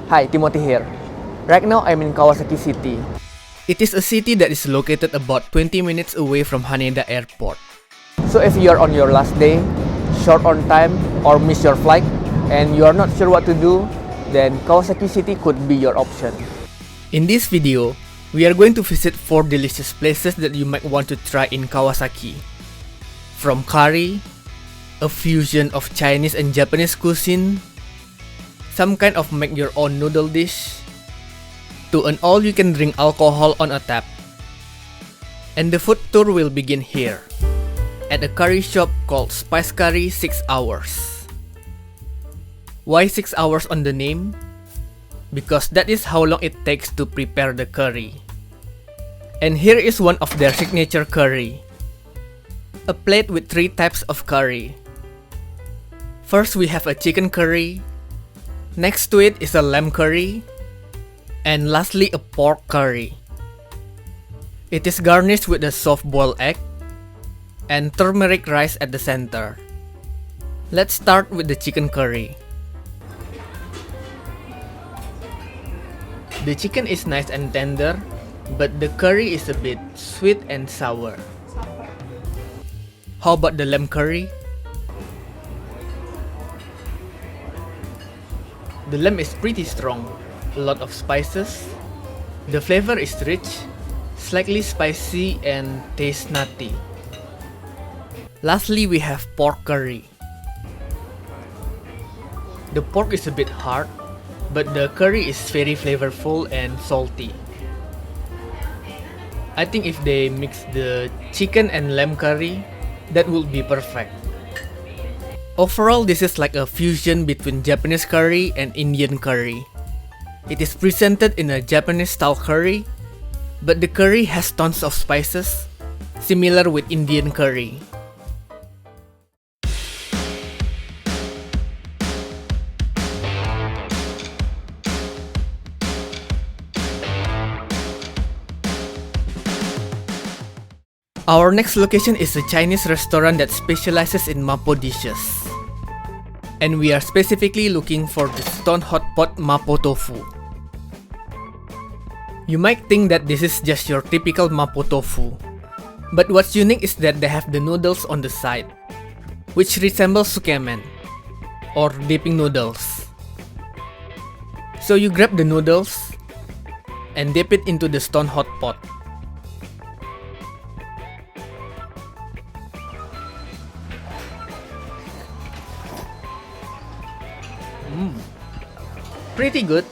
Hi, Timothy here. Right now I'm in Kawasaki City. It is a city that is located about 20 minutes away from Haneda Airport. So if you are on your last day, short on time, or miss your flight, and you are not sure what to do, then Kawasaki City could be your option. In this video, we are going to visit 4 delicious places that you might want to try in Kawasaki. From curry, a fusion of Chinese and Japanese cuisine, some kind of make your own noodle dish, to an all you can drink alcohol on a tap. And the food tour will begin here, at a curry shop called Spice Curry 6 Hours. Why 6 hours on the name? Because that is how long it takes to prepare the curry. And here is one of their signature curry. A plate with 3 types of curry. First we have a chicken curry, next to it is a lamb curry, and lastly a pork curry. It is garnished with a soft boiled egg and turmeric rice at the center. Let's start with the chicken curry. The chicken is nice and tender, but the curry is a bit sweet and sour. How about the lamb curry? The lamb is pretty strong, a lot of spices. The flavor is rich, slightly spicy and tastes nutty. Lastly, we have pork curry. The pork is a bit hard, but the curry is very flavorful and salty. I think if they mix the chicken and lamb curry, that would be perfect. Overall, this is like a fusion between Japanese curry and Indian curry. It is presented in a Japanese style curry, but the curry has tons of spices, similar with Indian curry. Our next location is a Chinese restaurant that specializes in Mapo dishes. And we are specifically looking for the stone hot pot Mapo tofu. You might think that this is just your typical Mapo tofu. But what's unique is that they have the noodles on the side, which resembles sukemen, or dipping noodles. So you grab the noodles and dip it into the stone hot pot. Pretty good.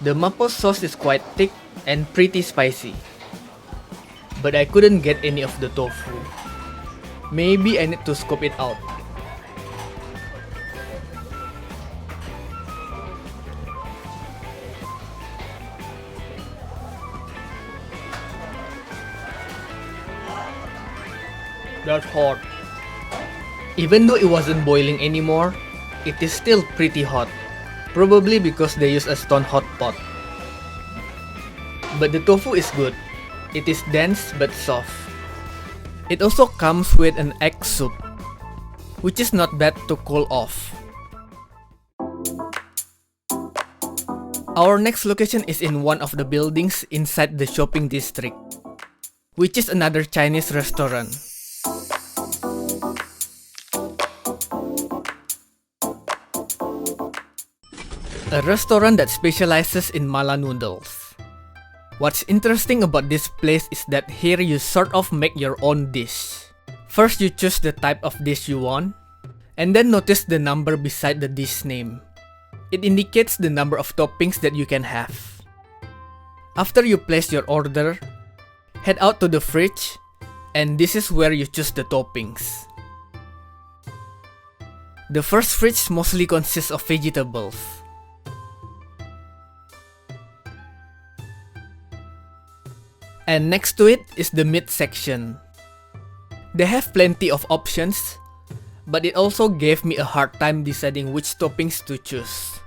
The Mapo sauce is quite thick and pretty spicy. But I couldn't get any of the tofu. Maybe I need to scoop it out. That's hot. Even though it wasn't boiling anymore, it is still pretty hot. Probably because they use a stone hot pot. But the tofu is good. It is dense but soft. It also comes with an egg soup, which is not bad to cool off. Our next location is in one of the buildings inside the shopping district, which is another Chinese restaurant. A restaurant that specializes in mala noodles. What's interesting about this place is that here you sort of make your own dish. First you choose the type of dish you want, and then notice the number beside the dish name. It indicates the number of toppings that you can have. After you place your order, head out to the fridge, and this is where you choose the toppings. The first fridge mostly consists of vegetables. And next to it is the meat section. They have plenty of options, but it also gave me a hard time deciding which toppings to choose.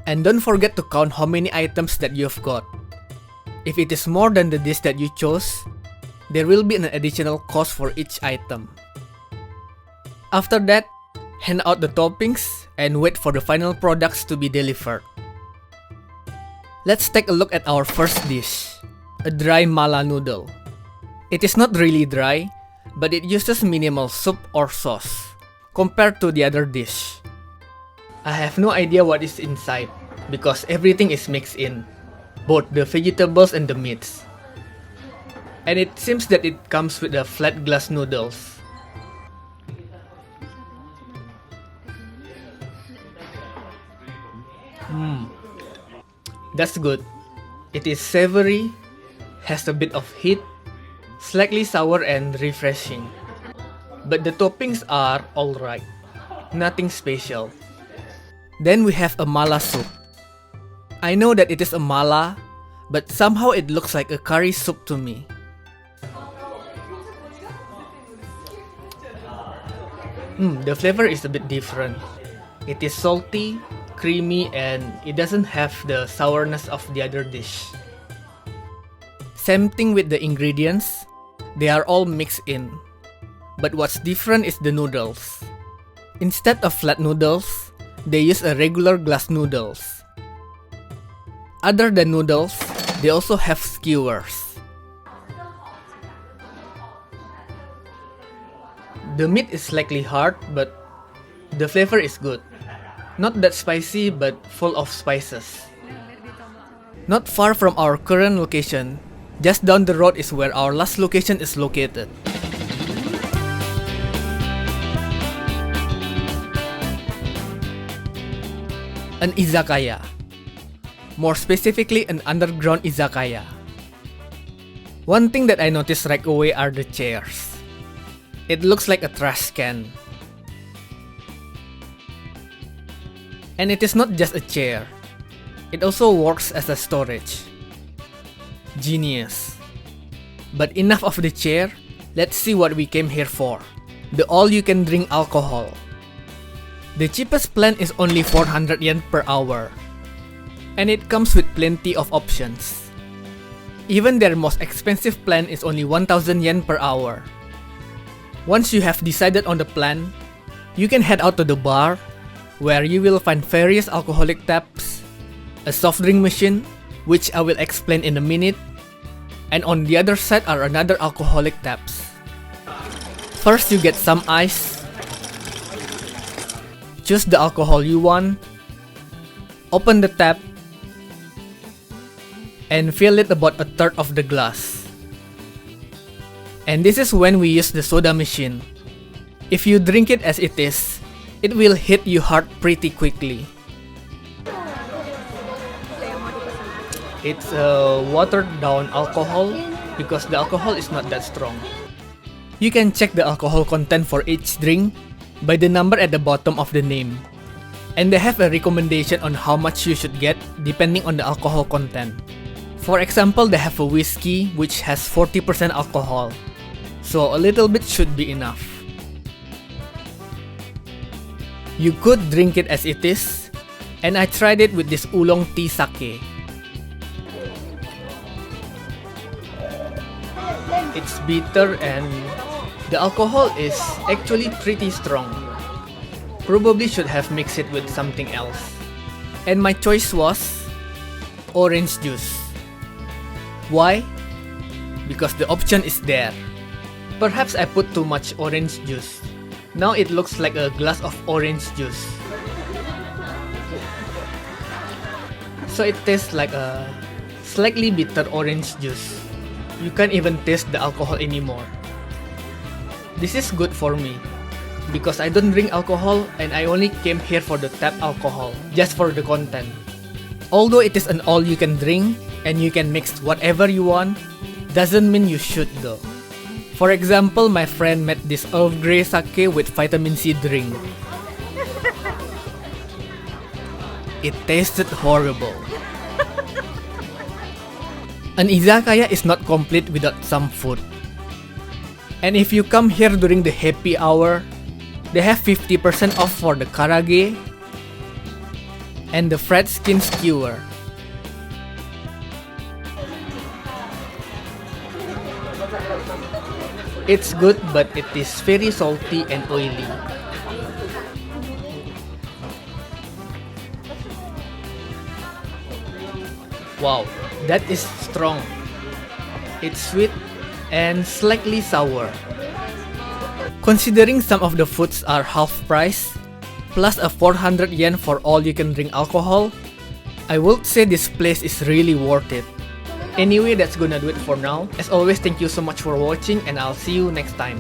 And don't forget to count how many items that you've got. If it is more than the dish that you chose, there will be an additional cost for each item. After that, hand out the toppings and wait for the final products to be delivered. Let's take a look at our first dish, a dry mala noodle. It is not really dry, but it uses minimal soup or sauce compared to the other dish. I have no idea what is inside because everything is mixed in, both the vegetables and the meats. And it seems that it comes with the flat glass noodles. That's good. It is savory, has a bit of heat, slightly sour and refreshing. But the toppings are alright, nothing special. Then we have a mala soup. I know that it is a mala, but somehow it looks like a curry soup to me. The flavor is a bit different. It is salty, creamy, and it doesn't have the sourness of the other dish. Same thing with the ingredients, they are all mixed in. But what's different is the noodles. Instead of flat noodles, they use a regular glass noodles. Other than noodles, they also have skewers. The meat is slightly hard, but the flavor is good. Not that spicy, but full of spices. Not far from our current location, just down the road is where our last location is located. An izakaya. More specifically, an underground izakaya. One thing that I noticed right away are the chairs. It looks like a trash can. And it is not just a chair. It also works as a storage. Genius. But enough of the chair, let's see what we came here for. The all-you-can-drink alcohol. The cheapest plan is only 400 yen per hour. And it comes with plenty of options. Even their most expensive plan is only 1000 yen per hour. Once you have decided on the plan, you can head out to the bar, where you will find various alcoholic taps, a soft drink machine, which I will explain in a minute, and on the other side are another alcoholic taps. First you get some ice, choose the alcohol you want, open the tap, and fill it about a third of the glass. And this is when we use the soda machine. If you drink it as it is, it will hit you hard pretty quickly. It's a watered down alcohol because the alcohol is not that strong. You can check the alcohol content for each drink by the number at the bottom of the name. And they have a recommendation on how much you should get depending on the alcohol content. For example, they have a whiskey which has 40% alcohol. So a little bit should be enough. You could drink it as it is, and I tried it with this oolong tea sake. It's bitter and the alcohol is actually pretty strong. Probably should have mixed it with something else. And my choice was orange juice. Why? Because the option is there. Perhaps I put too much orange juice. Now it looks like a glass of orange juice. So it tastes like a slightly bitter orange juice. You can't even taste the alcohol anymore. This is good for me, because I don't drink alcohol and I only came here for the tap alcohol, just for the content. Although it is an all-you-can-drink and you can mix whatever you want, doesn't mean you should though. For example, my friend made this Earl Grey sake with vitamin C drink. It tasted horrible. An izakaya is not complete without some food. And if you come here during the happy hour, they have 50% off for the karage and the fried skin skewer. It's good, but it is very salty and oily. Wow, that is strong. It's sweet and slightly sour. Considering some of the foods are half price, plus a 400 yen for all you can drink alcohol, I would say this place is really worth it. Anyway, that's gonna do it for now. As always, thank you so much for watching and I'll see you next time.